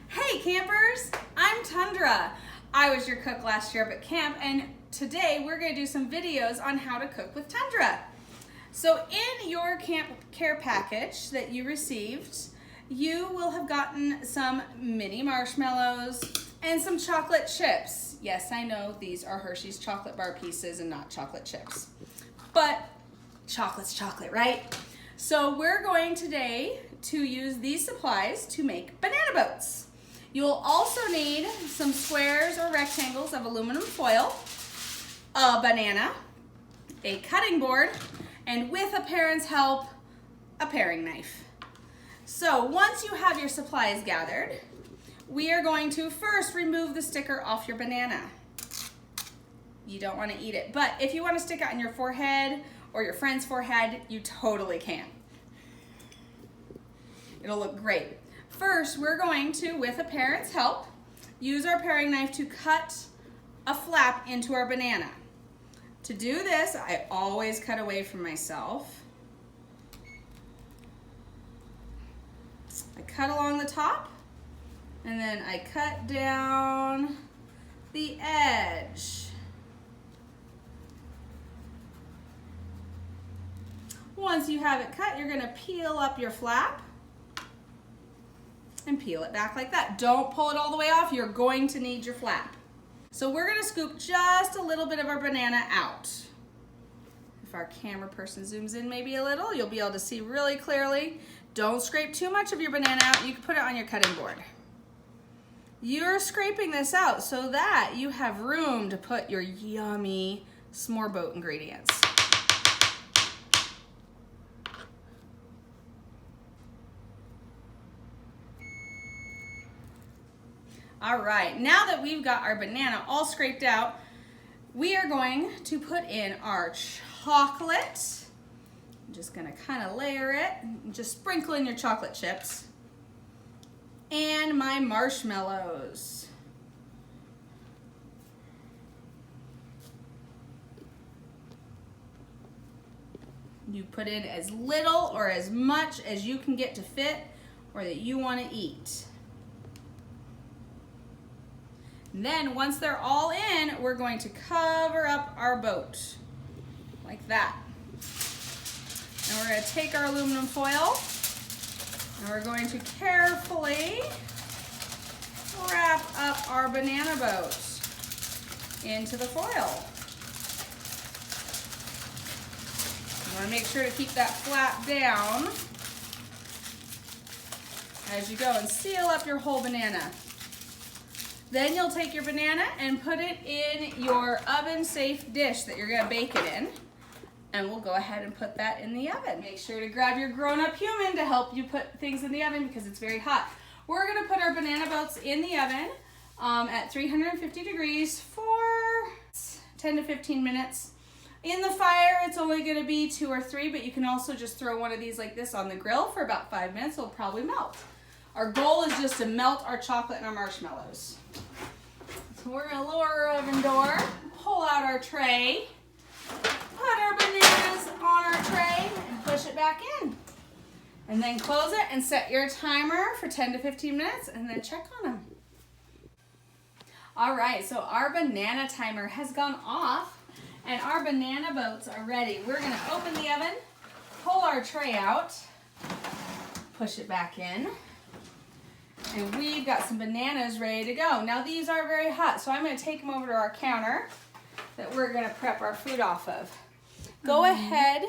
Hey campers, I'm Tundra. I was your cook last year up at camp, and today we're going to do some videos on how to cook with Tundra. So in your camp care package that you received, you will have gotten some mini marshmallows and some chocolate chips. Yes, I know these are Hershey's chocolate bar pieces and not chocolate chips, but chocolate's chocolate, right? So we're going today to use these supplies to make banana boats. You'll also need some squares or rectangles of aluminum foil, a banana, a cutting board, and with a parent's help, a paring knife. So once you have your supplies gathered, we are going to first remove the sticker off your banana. You don't want to eat it, but if you want to stick it on your forehead or your friend's forehead, you totally can. It'll look great. First, we're going to, with a parent's help, use our paring knife to cut a flap into our banana. To do this, I always cut away from myself. I cut along the top, and then I cut down the edge. Once you have it cut, you're going to peel up your flap and peel it back like that. Don't pull it all the way off. You're going to need your flap. So we're going to scoop just a little bit of our banana out. If our camera person zooms in maybe a little, you'll be able to see really clearly. Don't scrape too much of your banana out. You can put it on your cutting board. You're scraping this out so that you have room to put your yummy s'more boat ingredients. All right, now that we've got our banana all scraped out, we are going to put in our chocolate. I'm just gonna kind of layer it, just sprinkle in your chocolate chips. And my marshmallows. You put in as little or as much as you can get to fit or that you want to eat. And then once they're all in, we're going to cover up our boat like that. And we're going to take our aluminum foil and we're going to carefully wrap up our banana boat into the foil. You want to make sure to keep that flap down as you go and seal up your whole banana. Then you'll take your banana and put it in your oven-safe dish that you're gonna bake it in. And we'll go ahead and put that in the oven. Make sure to grab your grown-up human to help you put things in the oven because it's very hot. We're gonna put our banana boats in the oven at 350 degrees for 10 to 15 minutes. In the fire, it's only gonna be 2 or 3, but you can also just throw one of these like this on the grill for about 5 minutes. It'll probably melt. Our goal is just to melt our chocolate and our marshmallows. So we're gonna lower our oven door, pull out our tray, put our bananas on our tray, and push it back in. And then close it and set your timer for 10 to 15 minutes and then check on them. All right, so our banana timer has gone off and our banana boats are ready. We're gonna open the oven, pull our tray out, push it back in. And we've got some bananas ready to go. Now these are very hot, so I'm gonna take them over to our counter that we're gonna prep our food off of. Go ahead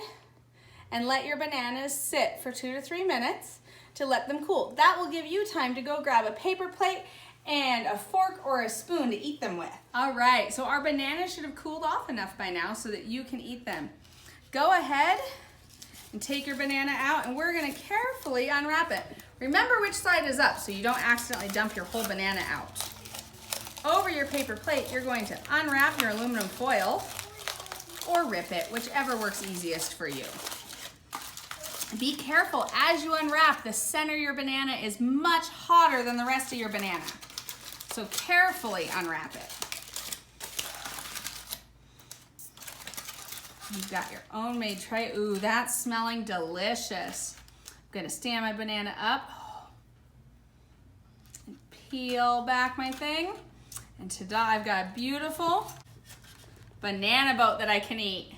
and let your bananas sit for 2 to 3 minutes to let them cool. That will give you time to go grab a paper plate and a fork or a spoon to eat them with. All right, so our bananas should have cooled off enough by now so that you can eat them. Go ahead and take your banana out and we're gonna carefully unwrap it. Remember which side is up so you don't accidentally dump your whole banana out. Over your paper plate, you're going to unwrap your aluminum foil or rip it, whichever works easiest for you. Be careful as you unwrap, the center of your banana is much hotter than the rest of your banana. So carefully unwrap it. You've got your own made tray. Ooh, that's smelling delicious. I'm gonna stand my banana up and peel back my thing. And ta-da, I've got a beautiful banana boat that I can eat.